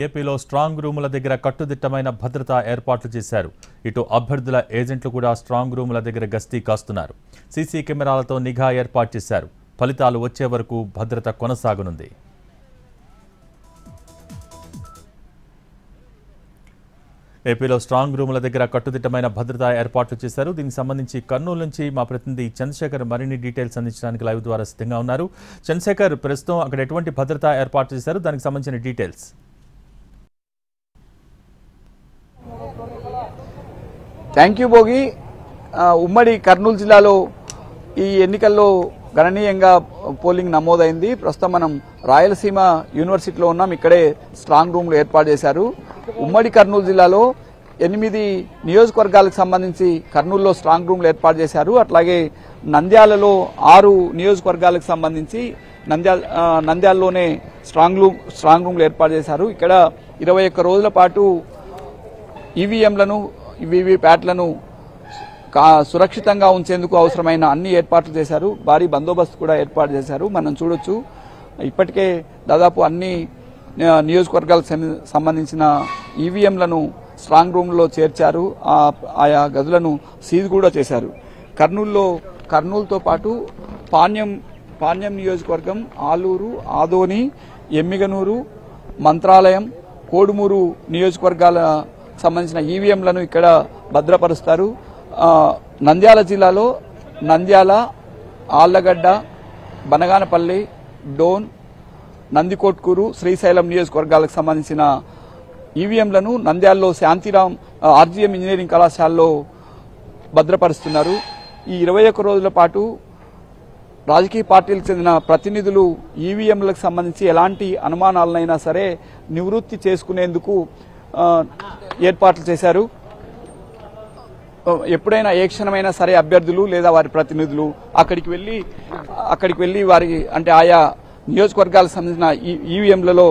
ఏపీలో స్ట్రాంగ్ రూముల దగ్గర కట్టుదిట్టమైన భద్రతా ఏర్పాట్లు చేశారు. ఇటు అభ్యర్థుల ఏజెంట్లు కూడా స్ట్రాంగ్ రూముల దగ్గర గస్తీ కాస్తున్నారు. సీసీ కెమెరాలతో నిఘా ఏర్పాటు చేశారు. ఫలితాలు వచ్చే వరకు భద్రత కొనసాగనుంది. ఏపీలో స్ట్రాంగ్ రూముల దగ్గర కట్టుదిట్టమైన భద్రతా ఏర్పాట్లు చేశారు. దీనికి సంబంధించి కర్నూలు నుంచి మా ప్రతినిధి చంద్రశేఖర్ మరిన్ని డీటెయిల్స్ అందించడానికి లైవ్ ద్వారా సిద్ధంగా ఉన్నారు. చంద్రశేఖర్, ప్రస్తుతం అక్కడ ఎటువంటి భద్రతా ఏర్పాట్లు చేశారు, దానికి సంబంధించిన డీటెయిల్స్? Thank you Bhogi. ఉమ్మడి కర్నూలు జిల్లాలో ఈ ఎన్నికల్లో గణనీయంగా పోలింగ్ నమోదైంది. ప్రస్తుతం మనం రాయలసీమ యూనివర్సిటీలో ఉన్నాం. ఇక్కడే స్ట్రాంగ్ రూమ్లు ఏర్పాటు చేశారు. ఉమ్మడి కర్నూలు జిల్లాలో 8 నియోజకవర్గాలకు సంబంధించి కర్నూలులో స్ట్రాంగ్ రూమ్లు ఏర్పాటు చేశారు. అట్లాగే నంద్యాలలో 6 నియోజకవర్గాలకు సంబంధించి నంద్యాలలోనే స్ట్రాంగ్ రూమ్లు ఏర్పాటు చేశారు. ఇక్కడ 21 రోజుల పాటు ఈవీఎంలను వీవీప్యాట్లను సురక్షితంగా ఉంచేందుకు అవసరమైన అన్ని ఏర్పాట్లు చేశారు. భారీ బందోబస్తు కూడా ఏర్పాటు చేశారు. మనం చూడొచ్చు, ఇప్పటికే దాదాపు అన్ని నియోజకవర్గాలకు సంబంధించిన ఈవీఎంలను స్ట్రాంగ్ రూమ్లో చేర్చారు. ఆయా గదులను సీజ్ కూడా చేశారు. కర్నూలుతో పాటు పాణ్యం నియోజకవర్గం, ఆలూరు, ఆదోని, ఎమ్మిగనూరు, మంత్రాలయం, కోడుమూరు నియోజకవర్గాల సంబంధించిన ఈవీఎంలను ఇక్కడ భద్రపరుస్తారు. నంద్యాల జిల్లాలో నంద్యాల, ఆళ్లగడ్డ, బనగానపల్లి, డోన్, నందికొట్కూరు, శ్రీశైలం నియోజకవర్గాలకు సంబంధించిన ఈవీఎంలను నంద్యాలలో శాంతిరాం ఆర్జీఎం ఇంజనీరింగ్ కళాశాలలో భద్రపరుస్తున్నారు. ఈ 21 రోజుల పాటు రాజకీయ పార్టీలకు చెందిన ప్రతినిధులు ఈవీఎంలకు సంబంధించి ఎలాంటి అనుమానాలనైనా సరే నివృత్తి చేసుకునేందుకు ఏర్పాట్లు చేశారు. ఎప్పుడైనా ఏ క్షణమైనా సరే అభ్యర్థులు లేదా వారి ప్రతినిధులు అక్కడికి వెళ్లి వారి అంటే ఆయా నియోజకవర్గాలకు సంబంధించిన ఈవీఎంలలో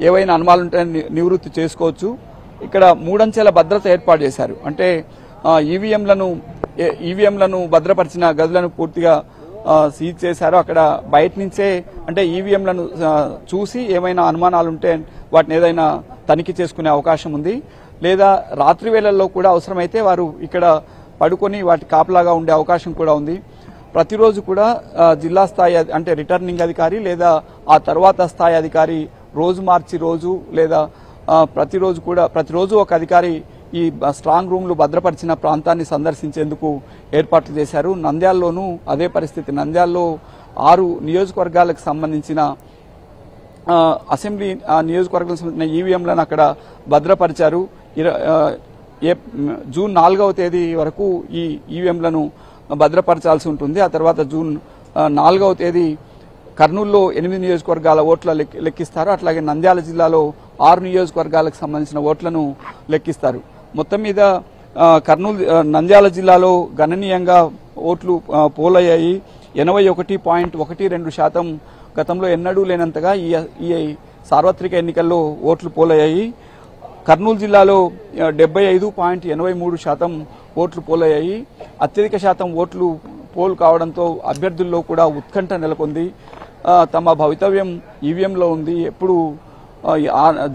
ఏవైనా అనుమానాలు ఉంటే నివృత్తి చేసుకోవచ్చు. ఇక్కడ 3 అంచెల భద్రత ఏర్పాటు చేశారు. అంటే ఈవీఎంలను భద్రపరిచిన గదులను పూర్తిగా సీజ్ చేశారు. అక్కడ బయట నుంచే అంటే ఈవీఎంలను చూసి ఏమైనా అనుమానాలు ఉంటే వాటిని ఏదైనా తనిఖీ చేసుకునే అవకాశం ఉంది. లేదా రాత్రి వేళల్లో కూడా అవసరమైతే వారు ఇక్కడ పడుకొని వాటి కాపలాగా ఉండే అవకాశం కూడా ఉంది. ప్రతిరోజు కూడా జిల్లా స్థాయి అంటే రిటర్నింగ్ అధికారి లేదా ఆ తర్వాత స్థాయి అధికారి రోజు మార్చి రోజు లేదా ప్రతిరోజు ఒక అధికారి ఈ స్ట్రాంగ్ రూమ్లు భద్రపరిచిన ప్రాంతాన్ని సందర్శించేందుకు ఏర్పాట్లు చేశారు. నంద్యాలలోనూ అదే పరిస్థితి. నంద్యాలలో 6 నియోజకవర్గాలకు సంబంధించిన అసెంబ్లీ నియోజకవర్గాలకు సంబంధించిన ఈవీఎంలను అక్కడ భద్రపరిచారు. జూన్ 4వ తేదీ వరకు ఈ ఈవీఎంలను భద్రపరచాల్సి ఉంటుంది. ఆ తర్వాత జూన్ 4వ తేదీ కర్నూలులో 8 నియోజకవర్గాల ఓట్ల లెక్కిస్తారు. అట్లాగే నంద్యాల జిల్లాలో 6 నియోజకవర్గాలకు సంబంధించిన ఓట్లను లెక్కిస్తారు. మొత్తం మీద నంద్యాల జిల్లాలో గణనీయంగా ఓట్లు పోలయ్యాయి. 81.12% గతంలో ఎన్నడూ లేనంతగా ఈ సార్వత్రిక ఎన్నికల్లో ఓట్లు పోలయ్యాయి. కర్నూలు జిల్లాలో 75.83% ఓట్లు పోలయ్యాయి. అత్యధిక శాతం ఓట్లు పోలు కావడంతో అభ్యర్థుల్లో కూడా ఉత్కంఠ నెలకొంది. తమ భవితవ్యం ఈవీఎంలో ఉంది. ఎప్పుడు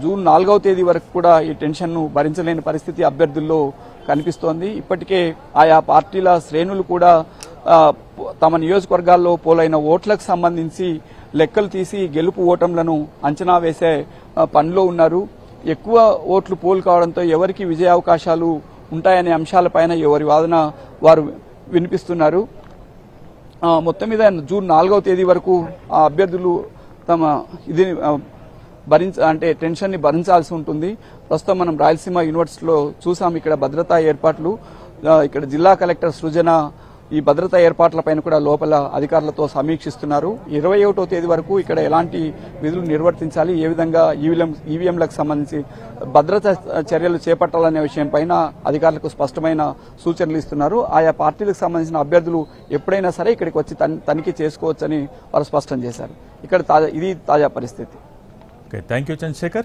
జూన్ 4వ తేదీ వరకు కూడా ఈ టెన్షన్ను భరించలేని పరిస్థితి అభ్యర్థుల్లో కనిపిస్తోంది. ఇప్పటికే ఆయా పార్టీల శ్రేణులు కూడా తమ నియోజకవర్గాల్లో పోలైన ఓట్లకు సంబంధించి లెక్కలు తీసి గెలుపు ఓటంలను అంచనా వేసే పనిలో ఉన్నారు. ఎక్కువ ఓట్లు పోలు కావడంతో ఎవరికి విజయావకాశాలు ఉంటాయనే అంశాలపైన ఎవరి వాదన వారు వినిపిస్తున్నారు. మొత్తం మీద జూన్ 4వ తేదీ వరకు ఆ అభ్యర్థులు తమ టెన్షన్ ని భరించాల్సి ఉంటుంది. ప్రస్తుతం మనం రాయలసీమ యూనివర్సిటీలో చూసాం ఇక్కడ భద్రతా ఏర్పాట్లు. ఇక్కడ జిల్లా కలెక్టర్ సృజన ఈ భద్రతా ఏర్పాట్లపైన కూడా లోపల అధికారులతో సమీక్షిస్తున్నారు. 21వ తేదీ వరకు ఇక్కడ ఎలాంటి విధులు నిర్వర్తించాలి, ఏ విధంగా ఈవీఎంలకు సంబంధించి భద్రతా చర్యలు చేపట్టాలనే విషయం పైన అధికారులకు స్పష్టమైన సూచనలు ఇస్తున్నారు. ఆయా పార్టీలకు సంబంధించిన అభ్యర్థులు ఎప్పుడైనా సరే ఇక్కడికి వచ్చి తనిఖీ చేసుకోవచ్చని వారు స్పష్టం చేశారు. ఇక్కడ ఇది తాజా పరిస్థితి. Thank you Chandrasekhar.